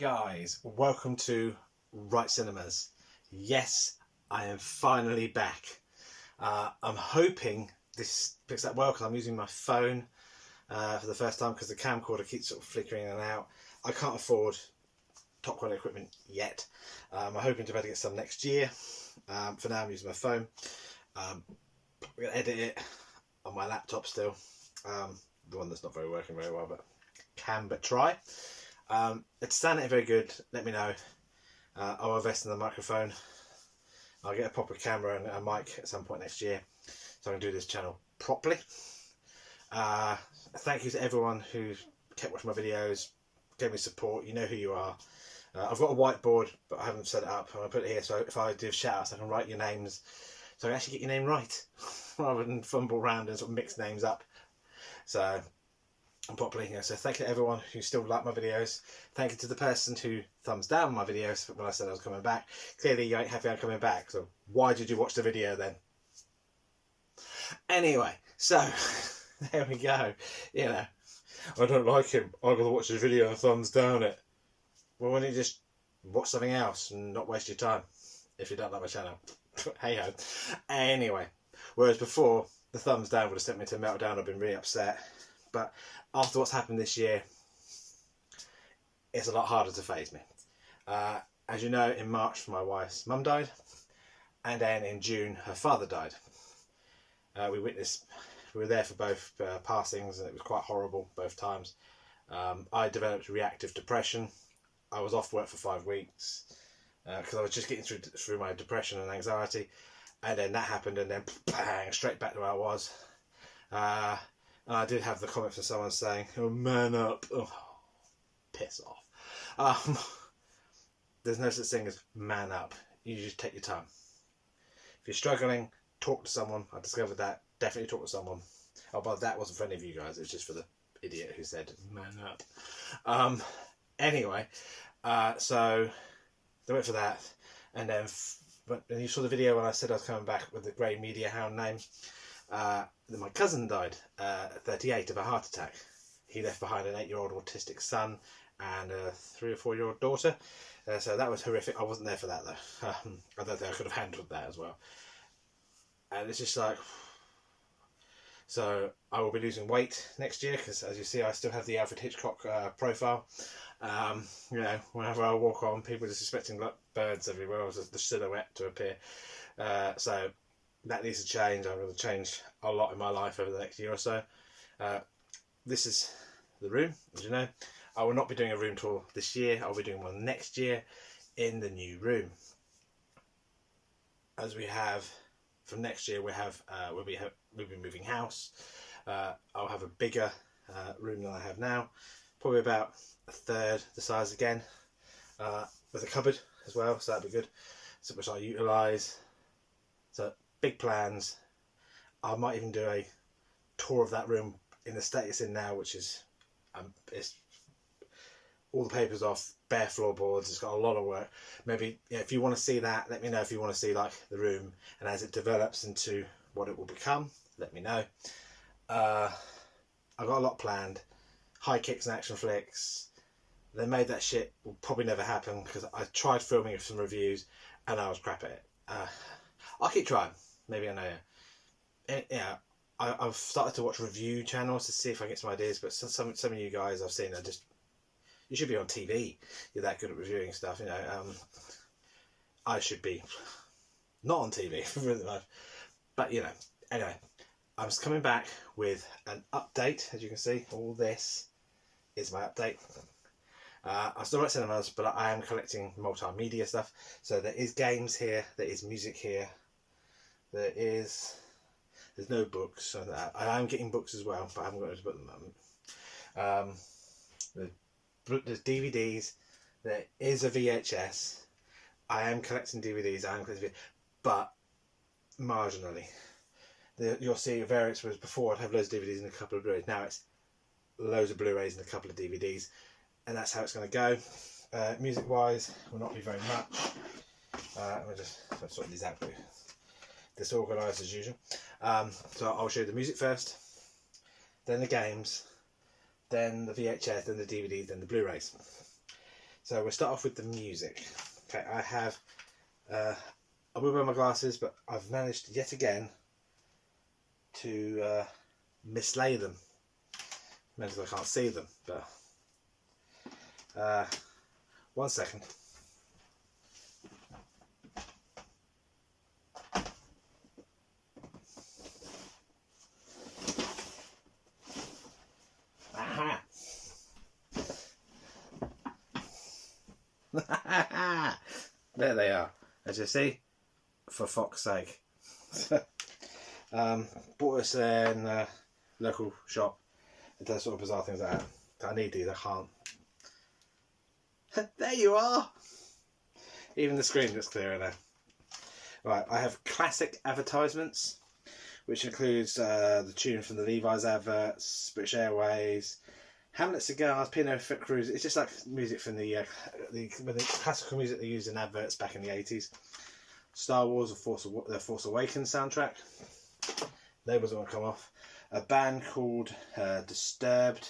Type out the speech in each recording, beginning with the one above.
Right guys, welcome to Right Cinemas. Yes, I am finally back. I'm hoping this picks up well because I'm using my phone for the first time because the camcorder keeps sort of flickering in and out. I can't afford top quality equipment yet. I'm hoping to be able to get some next year. For now I'm using my phone. I'm going to edit it on my laptop still. The one that's not working very well, but can but try. It's sounding very good. Let me know. I'll invest in the microphone. I'll get a proper camera and a mic at some point next year, so I can do this channel properly. Thank you to everyone who kept watching my videos, gave me support. You know who you are. I've got a whiteboard, but I haven't set it up. I'm going to put it here, so if I do shout outs, I can write your names, so I can actually get your name right, rather than fumble around and sort of mix names up. So properly, so thank you to everyone who still like my videos. Thank you to the person who thumbs down my videos when I said I was coming back. Clearly you ain't happy I'm coming back, so why did you watch the video then? Anyway, so there we go. You know, I don't like him, I'm gonna watch his video and thumbs down it. Well, why don't you just watch something else and not waste your time if you don't like my channel? Hey ho. Anyway, whereas before the thumbs down would have sent me to a meltdown. I've been really upset. But after what's happened this year, it's a lot harder to faze me. As you know, in March my wife's mum died, and then in June her father died. We were there for both passings, and it was quite horrible both times. I developed reactive depression. I was off work for 5 weeks because I was just getting through my depression and anxiety, and then that happened, and then bang, straight back to where I was. And I did have the comment from someone saying, "Oh, man up." Oh, piss off. There's no such thing as man up. You just take your time. If you're struggling, talk to someone. I discovered that. Definitely talk to someone. Oh, but that wasn't for any of you guys. It was just for the idiot who said, "Man up." Anyway, so they went for that. And then when you saw the video when I said I was coming back with the grey media hound name, my cousin died at 38 of a heart attack. He left behind an 8-year-old autistic son and a 3 or 4-year-old daughter. So that was horrific. I wasn't there for that though. I don't think I could have handled that as well. And it's just like, so I will be losing weight next year because, as you see, I still have the Alfred Hitchcock profile. You know, whenever I walk on, people are just expecting like birds everywhere, or the silhouette to appear. So that needs to change. I'm going to change a lot in my life over the next year or so. This is the room, as you know. I will not be doing a room tour this year. I'll be doing one next year in the new room. As we have, from next year, we'll be moving house. I'll have a bigger room than I have now, probably about a third the size again, with a cupboard as well. So that'd be good. So which I'll utilise. So big plans. I might even do a tour of that room in the state it's in now, which is it's all the papers off, bare floorboards. It's got a lot of work. Maybe, yeah, if you want to see that, let me know. If you want to see like the room and as it develops into what it will become, let me know. I've got a lot planned. High kicks and action flicks. They made that shit will probably never happen because I tried filming some reviews and I was crap at it. I'll keep trying. Maybe I know you. Yeah, I've started to watch review channels to see if I get some ideas, but some of you guys I've seen are just, you should be on TV. You're that good at reviewing stuff, you know. I should be not on TV, really much. But you know, anyway, I'm just coming back with an update. As you can see, all this is my update. I'm still at cinemas, but I am collecting multimedia stuff. So there is games here, there is music here, there's no books. So I am getting books as well, but I haven't got those books at the moment. There's DVDs, there is a VHS. I am collecting DVDs, but marginally. You'll see variants was before I'd have loads of DVDs and a couple of Blu-rays. Now it's loads of Blu-rays and a couple of DVDs, and that's how it's going to go. Music wise will not be very much. Let me just sort these out for you. Disorganised as usual. So I'll show you the music first, then the games, then the VHS, then the DVDs, then the Blu-rays. So we'll start off with the music. Okay, I have, I will wear my glasses, but I've managed yet again to mislay them. Maybe I can't see them, but 1 second. Aha! There they are, as you see, for fuck's sake. Bought us in a local shop. It does sort of bizarre things like that. I need these, I can't. There you are! Even the screen looks clearer now. Right, I have classic advertisements, which includes the tune from the Levi's adverts, British Airways, Hamlet Cigars, Pinot Fit Cruise. It's just like music from the classical music they used in adverts back in the 80s. Star Wars, the Force Awakens soundtrack. Labels won't come off. A band called Disturbed,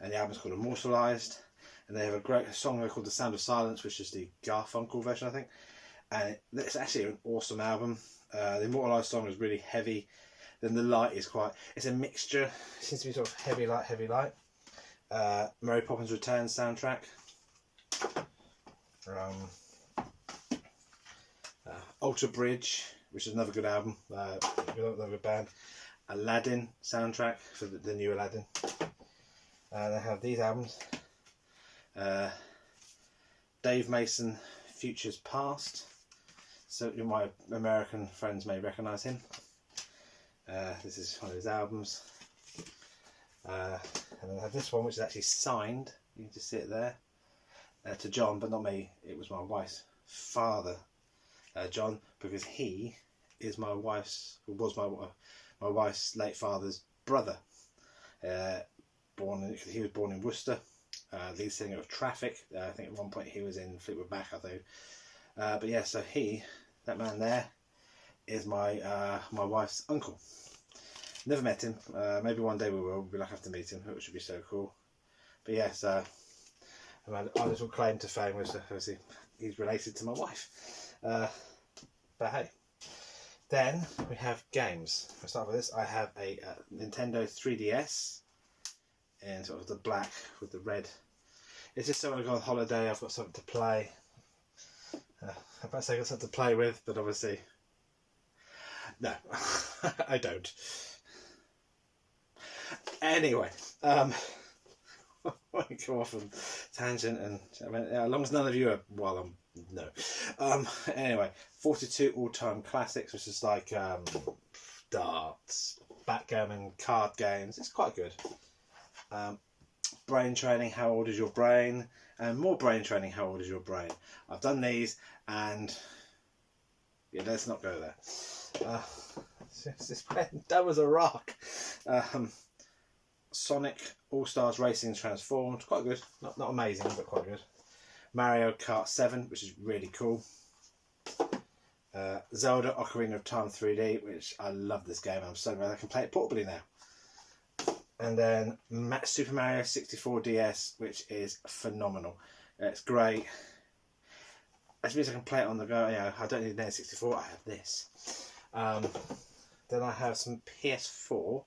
and the album's called Immortalised. And they have a great song called The Sound of Silence, which is the Garfunkel version, I think. And it's actually an awesome album. The Immortalised song is really heavy. Then the light is it's a mixture. It seems to be sort of heavy light, heavy light. Mary Poppins Returns soundtrack. Ultra Bridge, which is another good album. Another good band. Aladdin soundtrack for the new Aladdin. They have these albums. Dave Mason, Futures Past. So my American friends may recognise him. This is one of his albums. And then I have this one, which is actually signed. You can just see it there. To John, but not me. It was my wife's father, John, because he is my wife's, was my wife's late father's brother. He was born in Worcester. Lead singer of Traffic. I think at one point he was in Fleetwood Mac, I think. But yeah, so that man there, is my wife's uncle. Never met him. Maybe one day we will. We'll have to meet him, which would be so cool. But yes, our little claim to fame was obviously he's related to my wife. But hey. Then we have games. I'll start with this. I have a Nintendo 3DS in sort of the black with the red. It's just so when I go on holiday, I've got something to play. I'm about to say I've got something to play with, but obviously, no, I don't. Anyway, I want to go off on tangent, and I mean, as long as none of you are, well, no. Anyway, 42 all-time classics, which is like darts, backgammon, card games. It's quite good. Brain training, how old is your brain? And more brain training, how old is your brain? I've done these, and yeah, let's not go there. This pen dumb as a rock. Sonic All-Stars Racing Transformed, quite good. Not amazing, but quite good. Mario Kart 7, which is really cool. Zelda Ocarina of Time 3D, which I love this game. I'm so glad I can play it portably now. And then Super Mario 64 DS, which is phenomenal. It's great. That means I can play it on the go. Yeah, I don't need an N64. I have this. Then I have some PS4,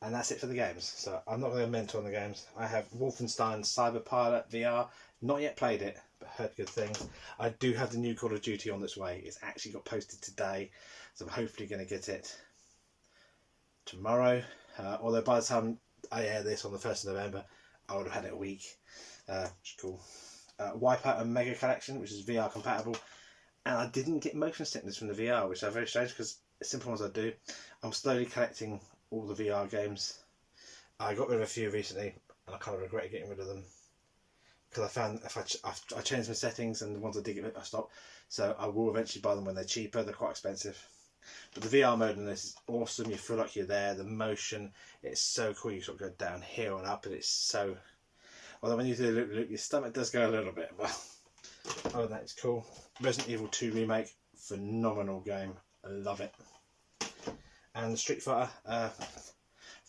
and that's it for the games. So I'm not going to mentor on the games. I have Wolfenstein Cyberpilot VR. Not yet played it, but heard good things. I do have the new Call of Duty on its way. It's actually got posted today, so I'm hopefully going to get it tomorrow. Although by the time I air this on the 1st of November, I would have had it a week, which is cool. Wipeout and Mega Collection, which is VR compatible. And I didn't get motion sickness from the VR, which is very strange because it's simple as I do. I'm slowly collecting all the VR games. I got rid of a few recently, and I kind of regret getting rid of them. Because I found if I changed my settings, and the ones I did get rid of, I stopped. So I will eventually buy them when they're cheaper. They're quite expensive. But the VR mode in this is awesome. You feel like you're there. The motion, it's so cool. You sort of go downhill and up, and it's so... Although when you do the loop, your stomach does go a little bit. But other than that, it's cool. Resident Evil 2 Remake, phenomenal game. I love it. And Street Fighter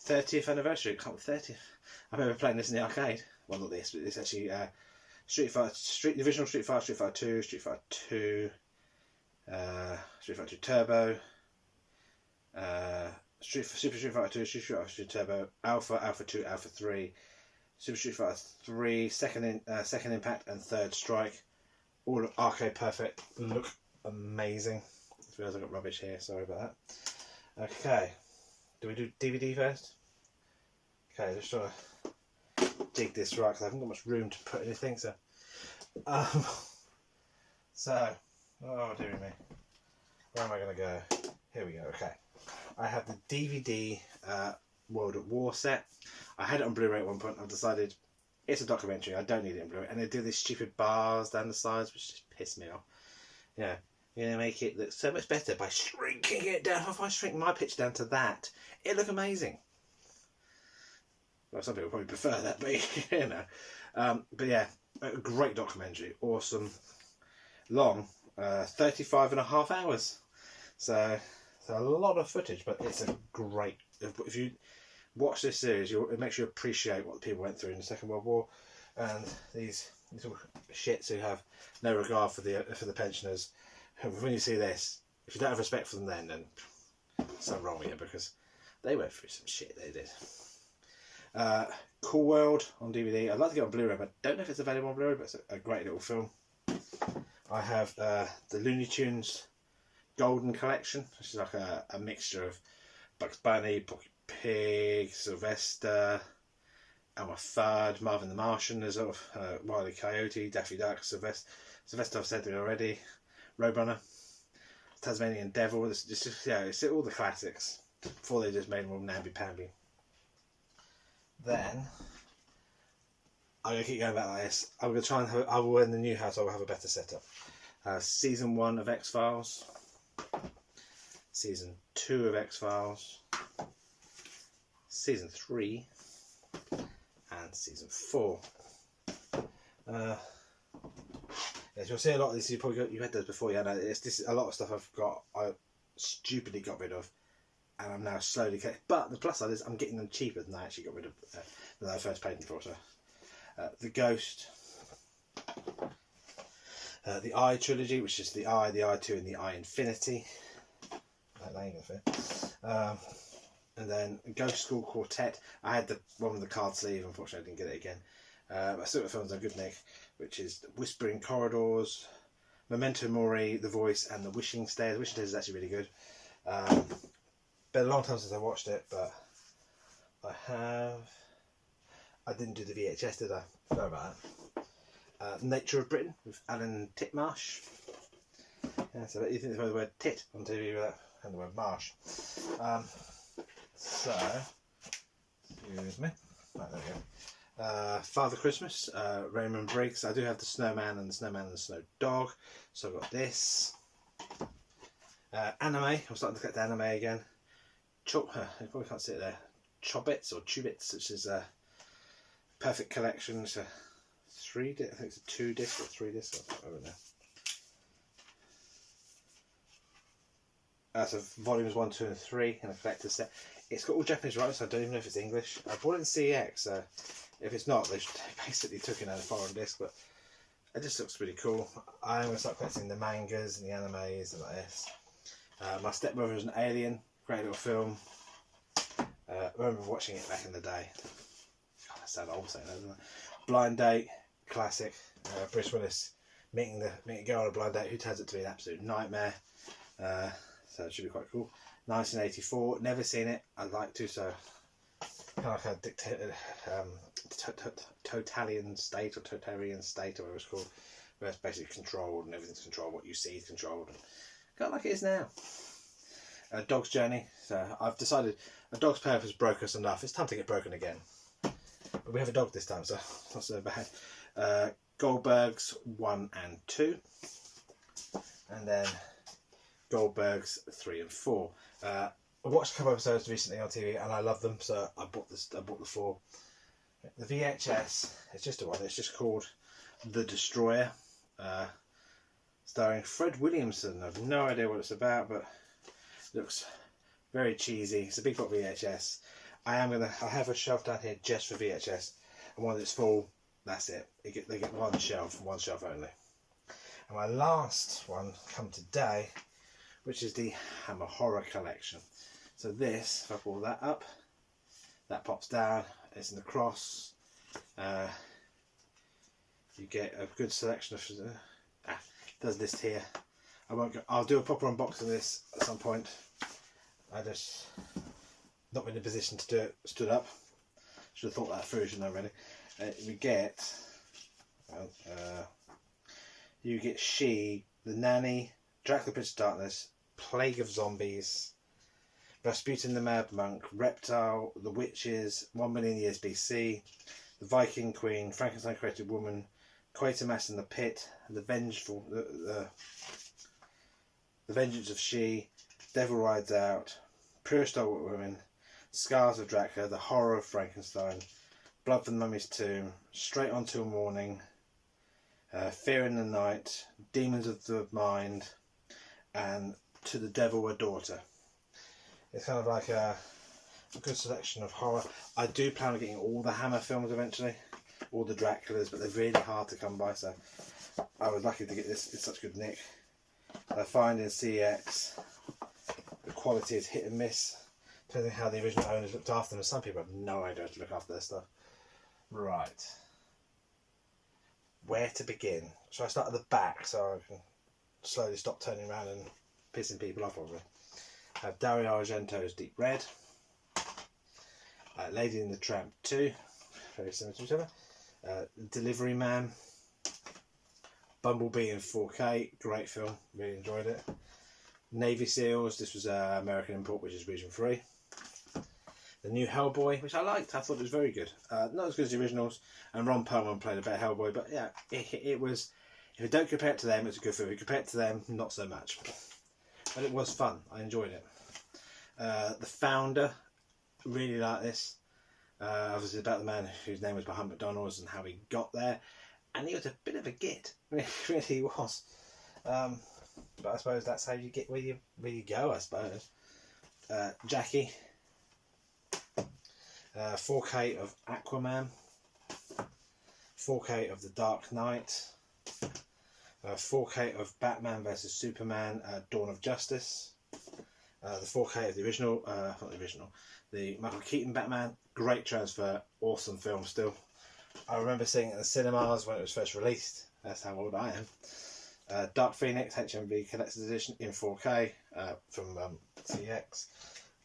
30th anniversary. 30th. I remember playing this in the arcade. Well, not this, but it's actually the original Street Fighter, Street Fighter 2, Street Fighter 2, Street Fighter 2 Turbo, Super Street Fighter 2, Super Street Fighter 2 Turbo, Alpha, Alpha 2, Alpha 3, Super Street Fighter 3, Second Impact, and Third Strike. All arcade perfect, look amazing. I realise I've got rubbish here, sorry about that. Okay, do we do DVD first? Okay, just trying to dig this right because I haven't got much room to put anything. So, oh dearie me, where am I going to go? Here we go. Okay, I have the DVD World at War set. I had it on Blu-ray at one point. I've decided it's a documentary. I don't need it in Blu-ray, and they do these stupid bars down the sides, which just piss me off. Yeah, you're gonna make it look so much better by shrinking it down. If I shrink my picture down to that, it'd look amazing. Well, some people probably prefer that, but you know. But yeah, a great documentary, awesome, long, 35.5 hours. So a lot of footage, but it's a great. If you watch this series, it makes you appreciate what the people went through in the Second World War, and these little shits who have no regard for the pensioners. When you see this, if you don't have respect for them, then something wrong with you, because they went through some shit. They did. Cool World on DVD. I'd like to get on Blu-ray, but I don't know if it's available on Blu-ray, but it's a great little film. I have the Looney Tunes Golden Collection, which is like a mixture of Bugs Bunny, Porky Pig, Sylvester, Elmer Fudd, Marvin the Martian, there's sort of Wile E. Coyote, Daffy Duck, Sylvester I've said it already, Roadrunner, Tasmanian Devil. It's just, yeah, it's all the classics before they just made them all namby-pamby. Then I'm going to keep going back like this. I'm going to try and have, I will, in the new house, I will have a better setup. Season 1 of X-Files, Season 2 of X-Files, Season 3, and Season 4. Yes, you'll see a lot of this. You've had those before. Yeah, no, this is a lot of stuff I stupidly got rid of, and I'm now slowly getting. But the plus side is I'm getting them cheaper than I actually got rid of than I first paid them for. So, the Ghost, the I trilogy, which is the I2, and the I Infinity. That ain't gonna fit. And then Ghost School Quartet. I had the one with the card sleeve. Unfortunately, I didn't get it again. I still got the films on good nick, which is Whispering Corridors, Memento Mori, The Voice, and The Wishing Stairs. Wishing Stairs is actually really good. Been a long time since I watched it, but I didn't do the VHS, did I? Sorry about that. Nature of Britain with Alan Titmarsh. Yeah, so you think there's the word tit on TV and the word marsh. So, excuse me. Right, there we go. Father Christmas, Raymond Briggs. I do have the Snowman and the Snow Dog, so I've got this. Anime. I'm starting to collect anime again. You probably can't see it there. Chobits or Chubits, which is a perfect collection. It's a 3-disc. I think it's a 2-disc or 3-disc. I don't know. So volumes 1, 2, and 3 in a collector's set. It's got all Japanese rights, so I don't even know if it's English. I bought it in CX, so if it's not, they basically took it out of foreign disc, but it just looks really cool. I'm going to start collecting the mangas and the animes and like this. My Stepmother is an Alien, great little film. I remember watching it back in the day. God, that sounds old saying that, doesn't it? Blind Date, classic. Bruce Willis meeting a girl on a blind date who turns it to be an absolute nightmare. So it should be quite cool. 1984, never seen it. I'd like to, so kind of like a totalitarian state or whatever it's called, where it's basically controlled and everything's controlled, what you see is controlled, and kind of like it is now. Dog's Journey. So I've decided a dog's purpose broke us enough. It's time to get broken again. But we have a dog this time, so not so bad. Goldbergs 1 and 2, and then Goldbergs 3 and 4. I watched a couple of episodes recently on TV and I love them, so I bought the 4. The VHS, it's just a one. It's just called The Destroyer, starring Fred Williamson. I've no idea what it's about, but it looks very cheesy. It's a big box VHS. I have a shelf down here just for VHS, and one that's full that's it. They get one shelf only. And my last one come today, which is the Hammer Horror collection. So this, if I pull that up, that pops down. It's in the cross. You get a good selection of. Does list here. I won't go. I'll do a proper unboxing of this at some point. I just not in a position to do it stood up. Should have thought that through, shouldn't I? Really. You get She, The Nanny, Dracula Prince of Darkness, Plague of Zombies, Rasputin the Mad Monk, Reptile, The Witches, 1 million years BC, The Viking Queen, Frankenstein Created Woman, Quatermass in the Pit, The Vengeance of She, Devil Rides Out, Pure Stalwart Women, Scars of Dracula, The Horror of Frankenstein, Blood from the Mummy's Tomb, Straight On Till Morning, Fear in the Night, Demons of the Mind, and To the Devil a Daughter. It's kind of like a good selection of horror. I do plan on getting all the Hammer films eventually, all the Draculas, but they're really hard to come by, so I was lucky to get this in such good nick. I find in CX the quality is hit and miss, depending on how the original owners looked after them, and some people have no idea how to look after their stuff. Right. Where to begin? So I start at the back so I can slowly stop turning around and pissing people off probably. I have Dario Argento's Deep Red, Lady and the Tramp 2, very similar to each other, Delivery Man, Bumblebee in 4K, great film, really enjoyed it. Navy Seals, this was American import, which is region 3. The new Hellboy, which I liked, I thought it was very good. Not as good as the originals, and Ron Perlman played a better Hellboy, but yeah, it was, if you don't compare it to them, it's a good film. If you compare it to them, not so much. But it was fun, I enjoyed it. The Founder, really like this. Obviously about the man whose name was behind McDonald's and how he got there. And he was a bit of a git, really was. But I suppose that's how you get where you go, I suppose. Jackie. 4K of Aquaman. 4K of The Dark Knight. 4K of Batman vs Superman, Dawn of Justice. The 4K of the original, not the original, the Michael Keaton Batman, great transfer, awesome film still. I remember seeing it in the cinemas when it was first released, that's how old I am. Dark Phoenix HMV Collector's Edition in 4K from CX.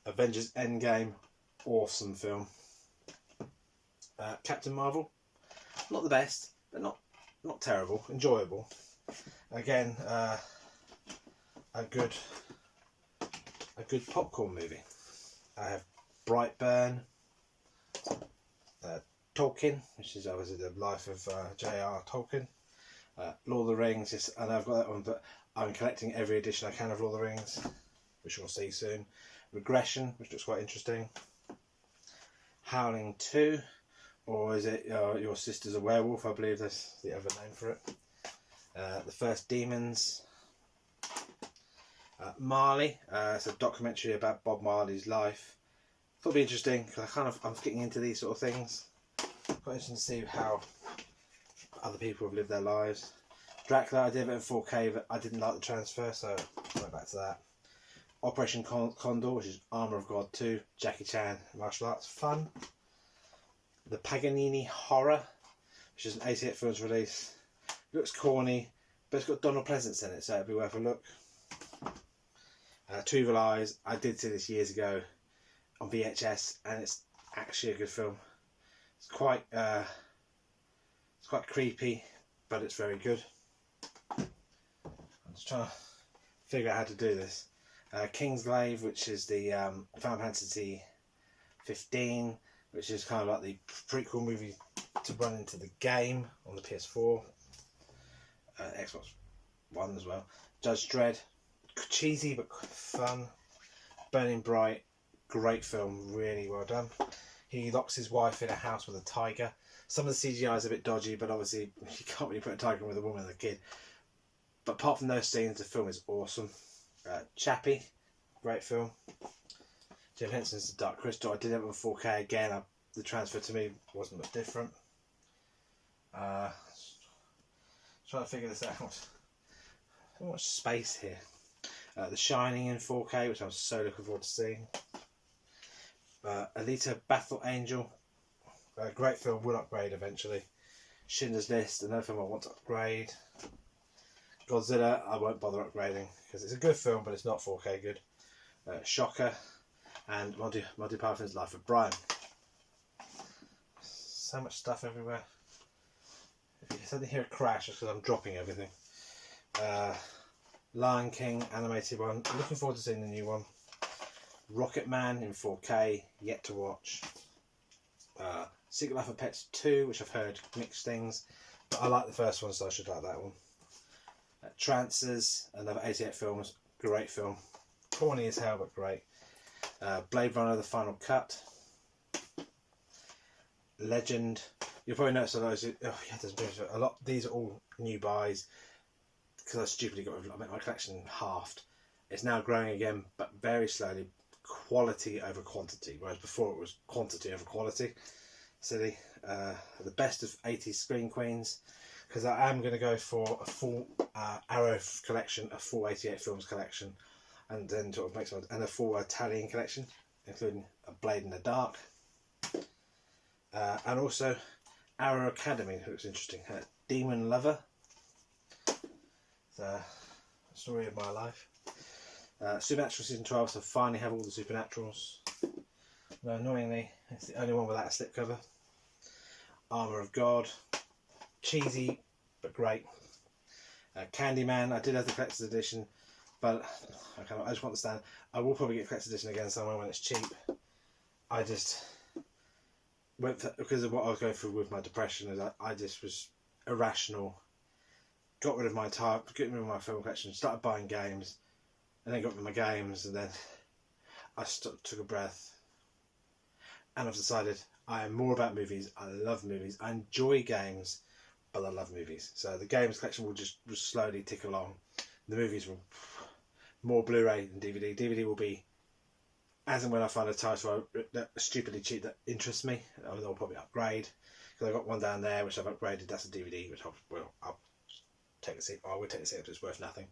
Avengers Endgame, awesome film. Captain Marvel, not the best, but not terrible, enjoyable. Again, a good popcorn movie. I have Brightburn, Tolkien, which is obviously the life of J.R. Tolkien. Lord of the Rings, I know I've got that one, but I'm collecting every edition I can of Lord of the Rings, which we'll see soon. Regression, which looks quite interesting. Howling 2, or is it Your Sister's a Werewolf? I believe that's the other name for it. The First Demons. Marley, it's a documentary about Bob Marley's life. Thought it'd be interesting because I'm getting into these sort of things. Quite interesting to see how other people have lived their lives. Dracula, I did it in 4K, but I didn't like the transfer, so I went back to that. Operation Condor, which is Armour of God 2, Jackie Chan, martial arts, fun. The Paganini Horror, which is an 88 films release. Looks corny, but it's got Donald Pleasance in it, so it'd be worth a look. Two Evil Eyes, I did see this years ago on VHS, and it's actually a good film. It's quite creepy, but it's very good. I'm just trying to figure out how to do this. Kingsglaive, which is the Final Fantasy 15, which is kind of like the prequel movie to run into the game on the PS4, Xbox One as well. Judge Dredd, cheesy but fun. Burning Bright, great film, really well done. He locks his wife in a house with a tiger. Some of the CGI is a bit dodgy, but obviously you can't really put a tiger with a woman and a kid. But apart from those scenes, the film is awesome. Chappie, great film. Jim Henson's The Dark Crystal, I did it on 4K again. The transfer to me wasn't much different. Trying to figure this out. So much space here. The Shining in 4K, which I'm so looking forward to seeing. Alita Battle Angel, a great film, will upgrade eventually. Schindler's List, another film I want to upgrade. Godzilla, I won't bother upgrading because it's a good film, but it's not 4K good. Shocker, and Monty Python's Life of Brian. So much stuff everywhere. If you suddenly hear a crash, it's because I'm dropping everything. Lion King animated one. Looking forward to seeing the new one. Rocket Man in 4K, yet to watch. Secret Life of Pets 2, which I've heard mixed things, but I like the first one, so I should like that one. Trancers, another 88 films, great film. Corny as hell, but great. Blade Runner, the Final Cut. Legend. You'll probably notice a lot. There's a lot. These are all new buys because I stupidly got my collection halved. It's now growing again, but very slowly. Quality over quantity, whereas before it was quantity over quality. Silly. The best of 80s Screen Queens, because I am going to go for a full Arrow collection, a full 88 films collection, and then sort of make some, and a full Italian collection, including A Blade in the Dark, and also Arrow Academy, which looks interesting. Demon Lover, the story of my life. Supernatural season 12, so finally have all the Supernaturals. No, annoyingly, it's the only one without a slipcover. Armour of God, cheesy but great. Candyman, I did have the collector's edition, but I just want to stand. I will probably get collector's edition again somewhere when it's cheap. I just went for, because of what I was going through with my depression, is I just was irrational. Got rid of my type, got rid of my film collection, started buying games. And then got rid of my games, and then I took a breath, and I've decided I am more about movies. I love movies. I enjoy games, but I love movies. So the games collection will slowly tick along. The movies will more Blu-ray than DVD. DVD will be as and when I find a title that's stupidly cheap that interests me. I'll probably upgrade, because I've got one down there which I've upgraded. That's a DVD, which I'll take a seat. I would take a seat if it's worth nothing.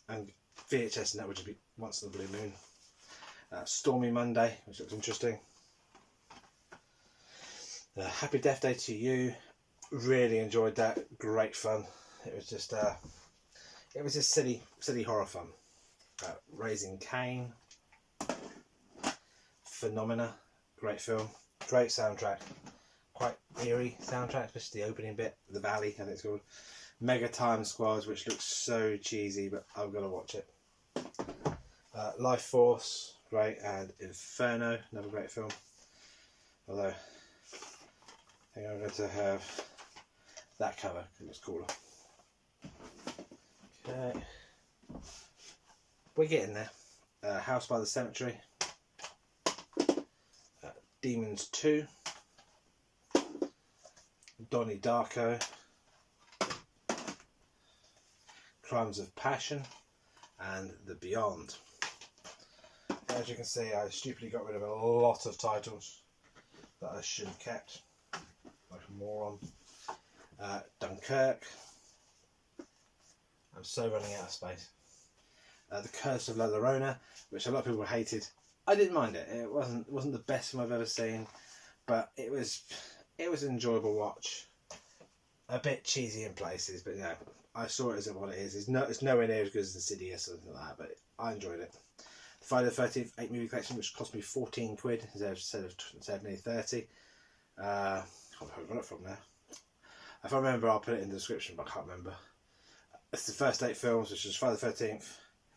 And VHS, and that would just be Once in the Blue Moon. Stormy Monday, which looks interesting. Happy Death Day to You. Really enjoyed that. Great fun. It was just silly horror fun. Raising Cain. Phenomena. Great film. Great soundtrack. Quite eerie soundtrack, especially the opening bit. The Valley, I think it's called. Mega Time Squads, which looks so cheesy, but I've got to watch it. Life Force, great, and Inferno, another great film. Although, I think I'm going to have that cover because it looks cooler. Okay, we're getting there. House by the Cemetery, Demons 2, Donnie Darko, Crimes of Passion, and The Beyond. As you can see, I stupidly got rid of a lot of titles that I should have kept, like a moron. Dunkirk. I'm so running out of space. The Curse of La Llorona, which a lot of people hated. I didn't mind it. It wasn't the best film I've ever seen, but it was an enjoyable watch. A bit cheesy in places, but you know, I saw it as what it is. It's nowhere near as good as Insidious or something like that, but I enjoyed it. Friday the 13th 8 movie collection, which cost me 14 quid instead of nearly 30. I can't remember where I got it from now. If I remember, I'll put it in the description, but I can't remember. It's the first 8 films, which is Friday the 13th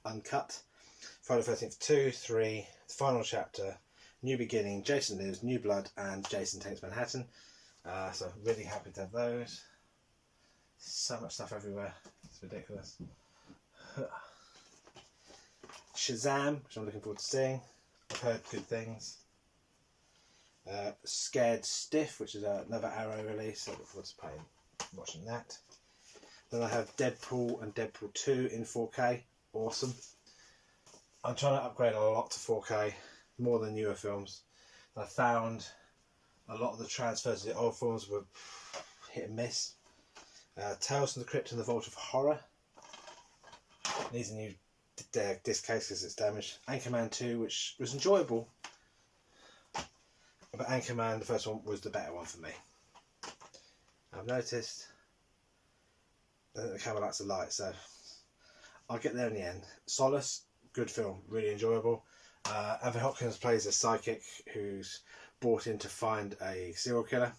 uncut, Friday the 13th 2, 3, The Final Chapter, New Beginning, Jason Lives, New Blood, and Jason Takes Manhattan. So really happy to have those. So much stuff everywhere. It's ridiculous. Shazam, which I'm looking forward to seeing. I've heard good things. Scared Stiff, which is another Arrow release. I look forward to watching that. Then I have Deadpool and Deadpool 2 in 4K. Awesome. I'm trying to upgrade a lot to 4K, more than newer films. I found A lot of the transfers to the old films were hit and miss. Tales from the Crypt and the Vault of Horror. Needs a new disc case because it's damaged. Anchorman 2, which was enjoyable, but Anchorman, the first one, was the better one for me. I've noticed that the camera likes the light, so I'll get there in the end. Solace, good film, really enjoyable. Anthony Hopkins plays a psychic who's brought in to find a serial killer,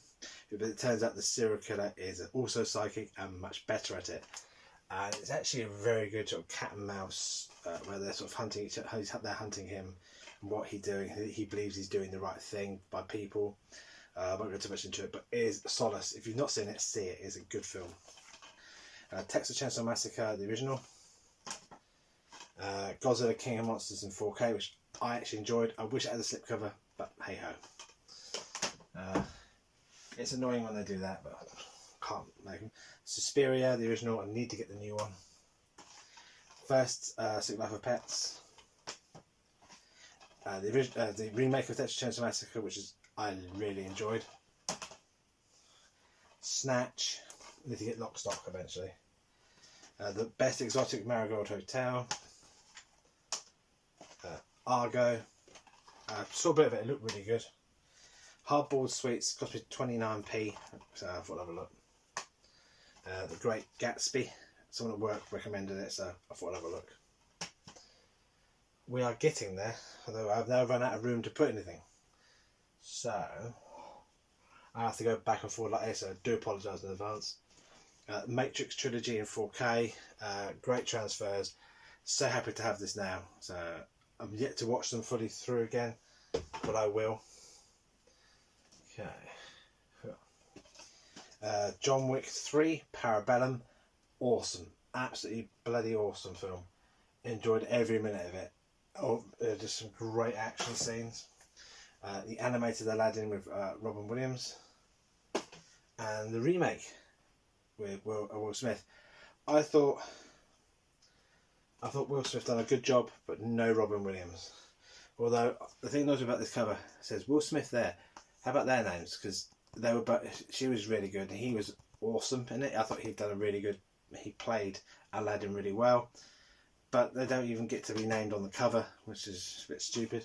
but it turns out the serial killer is also psychic and much better at it. And it's actually a very good sort of cat and mouse, where they're sort of hunting each other. They're hunting him, and what he's doing. He believes he's doing the right thing by people. I won't go too much into it, but it is Solace. If you've not seen it, see it. It's a good film. Texas Chainsaw Massacre, the original. Godzilla King of Monsters in 4K, which I actually enjoyed. I wish it had a slipcover, but hey ho. It's annoying when they do that, but can't make them. Suspiria, the original. I need to get the new one. First, Secret Life of Pets. The remake of Texas Chainsaw Massacre, which I really enjoyed. Snatch. I need to get Lock, Stock eventually. The Best Exotic Marigold Hotel. Argo. Saw a bit of it. It looked really good. Hardboiled Sweets cost me 29p, so I thought I'd have a look. The Great Gatsby. Someone at work recommended it, so I thought I'd have a look. We are getting there, although I've now run out of room to put anything. So I have to go back and forward like this, so I do apologise in advance. Matrix Trilogy in 4K. Great transfers. So happy to have this now. So I'm yet to watch them fully through again, but I will. Okay. John Wick 3, Parabellum. Awesome. Absolutely bloody awesome film. Enjoyed every minute of it. Oh, just some great action scenes. The animated Aladdin with Robin Williams. And the remake with Will Smith. I thought Will Smith done a good job, but no Robin Williams. Although the thing noted about this cover says Will Smith there. How about their names? Because they were both. She was really good, and he was awesome in it. I thought he'd done a really good. He played Aladdin really well, but they don't even get to be named on the cover, which is a bit stupid.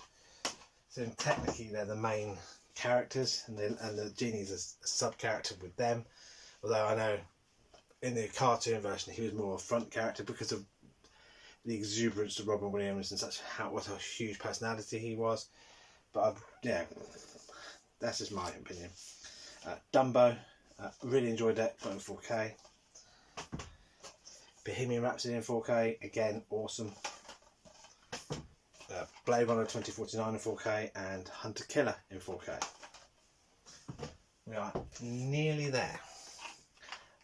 So technically, they're the main characters, and the genie's a sub character with them. Although I know in the cartoon version he was more a front character because of the exuberance of Robin Williams and what a huge personality he was. But yeah, that's just my opinion. Dumbo, really enjoyed that, got in 4K. Bohemian Rhapsody in 4K, again awesome. Blade Runner 2049 in 4K and Hunter Killer in 4K. We are nearly there.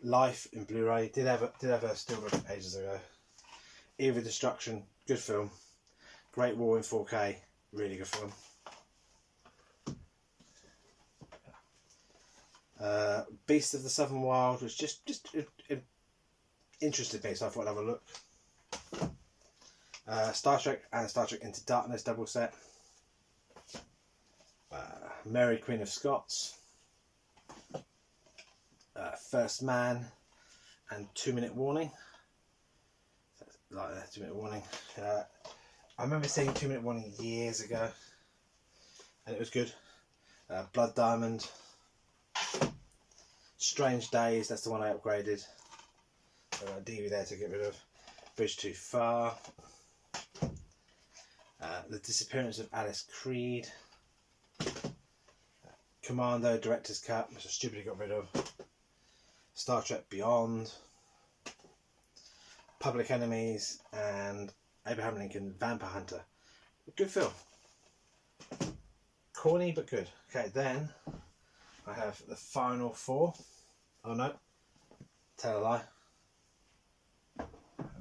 Life in Blu-ray, did have a steelbook ages ago. Evil Destruction, good film. Great War in 4K, really good film. Beast of the Southern Wild was just it interested me, so I thought I'd have a look. Star Trek and Star Trek Into Darkness double set. Mary Queen of Scots. First Man and 2 Minute Warning. Like that, 2 Minute Warning. I remember seeing 2 Minute Warning years ago, and it was good. Blood Diamond. Strange Days, that's the one I upgraded. So a DVD there to get rid of. Bridge Too Far. The Disappearance of Alice Creed. Commando Director's Cut, which I stupidly got rid of. Star Trek Beyond. Public Enemies and Abraham Lincoln Vampire Hunter. Good film. Corny but good. Okay, then I have the final four. Oh no, tell a lie. I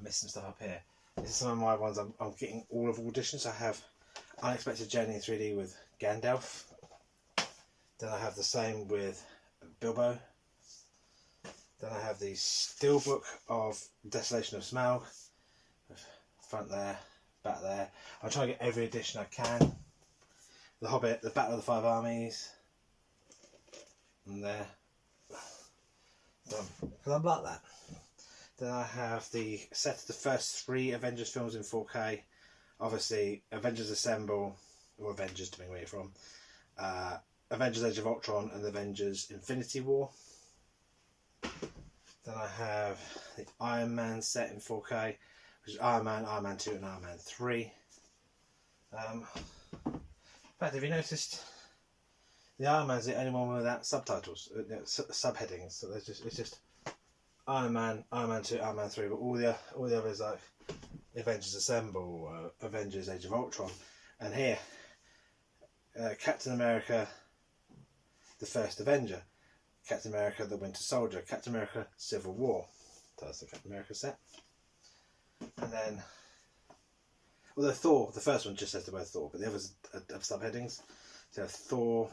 missed some stuff up here. This is some of my ones. I'm getting all of auditions. I have Unexpected Journey in 3D with Gandalf. Then I have the same with Bilbo. Then I have the Steelbook of Desolation of Smaug. Front there, back there. I'll try and get every edition I can. The Hobbit, The Battle of the Five Armies. and there. Because I'm like that. Then I have the set of the first 3 Avengers films in 4K. Obviously, Avengers Assemble, or Avengers depending where you're from. Avengers Age of Ultron and Avengers Infinity War. Then I have the Iron Man set in 4K, which is Iron Man, Iron Man 2 and Iron Man 3. In fact, have you noticed the Iron Man's the only one without subtitles, subheadings? So it's just Iron Man, Iron Man 2, Iron Man 3, but all the others like Avengers Assemble, Avengers Age of Ultron, and here Captain America, the First Avenger, Captain America, the Winter Soldier, Captain America, Civil War. That's the Captain America set. And then, although Thor, the first one just says the word Thor, but the others have subheadings. So Thor,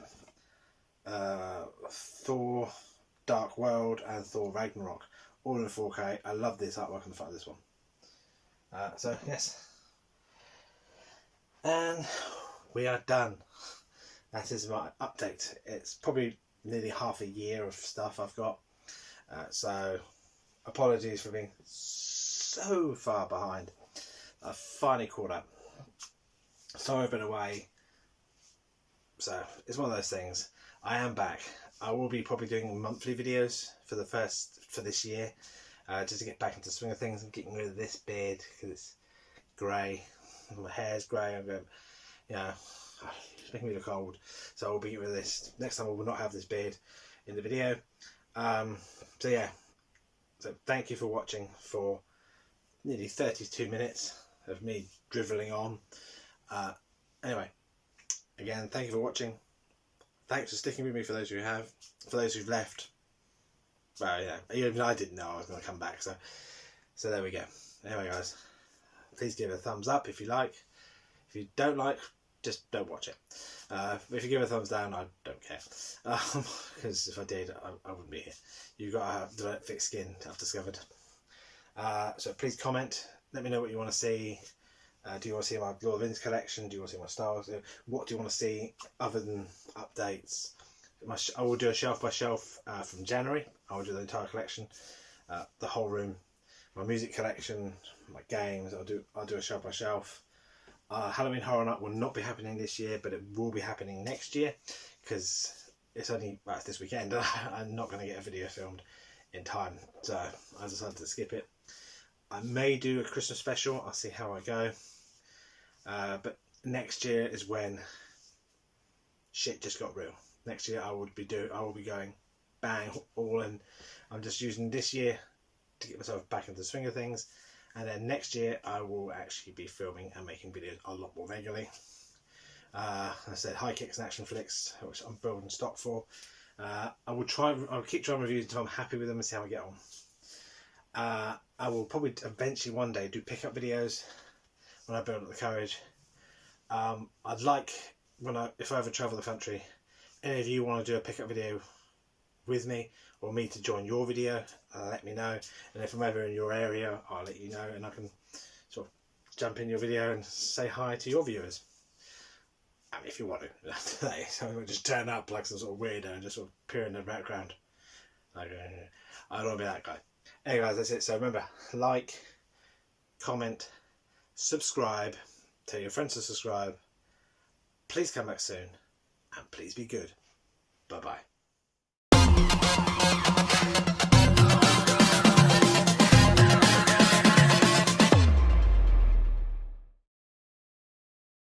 Dark World, and Thor Ragnarok, all in 4K. I love this artwork on the front of this one. So yes, and we are done. That is my update. It's probably nearly half a year of stuff I've got. So apologies for being so far behind. I've finally caught up. Sorry I've been away. So it's one of those things. I am back. I will be probably doing monthly videos for this year. Just to get back into the swing of things. I'm getting rid of this beard because it's grey. My hair's grey. I'm going, it's making me look old. So I'll be getting rid of this. Next time I will not have this beard in the video. So yeah. So thank you for watching for nearly 32 minutes of me drivelling on. Anyway, again, thank you for watching. Thanks for sticking with me for those who have. For those who've left, well, yeah, even I didn't know I was going to come back. So there we go. Anyway, guys, please give it a thumbs up if you like. If you don't like, just don't watch it. If you give it a thumbs down, I don't care. Because if I did, I wouldn't be here. You've got to have developed thick skin, I've discovered. So please comment. Let me know what you want to see. Do you want to see my Lord of the Rings collection? Do you want to see my Star Wars? What do you want to see other than updates? I will do a shelf by shelf from January. I will do the entire collection, the whole room, my music collection, my games. I'll do a shelf by shelf. Halloween Horror Night will not be happening this year, but it will be happening next year because it's this weekend. I'm not going to get a video filmed in time, so I decided to skip it. I may do a Christmas special. I'll see how I go. But next year is when shit just got real. Next year I will be going bang all in. I'm just using this year to get myself back into the swing of things, and then next year I will actually be filming and making videos a lot more regularly. I said high kicks and action flicks, which I'm building stock for. I'll keep trying reviews until I'm happy with them and see how I get on. I will probably eventually one day do pickup videos when I build up the courage. I'd like, if I ever travel the country, any of you want to do a pickup video with me, or me to join your video, let me know. And if I'm ever in your area, I'll let you know, and I can sort of jump in your video and say hi to your viewers. I mean, if you want to. So I just turn up like some sort of weirdo and just sort of appear in the background. I don't want to be that guy. Anyway, guys, that's it. So remember, like, comment, subscribe, tell your friends to subscribe. Please come back soon, and please be good. Bye bye.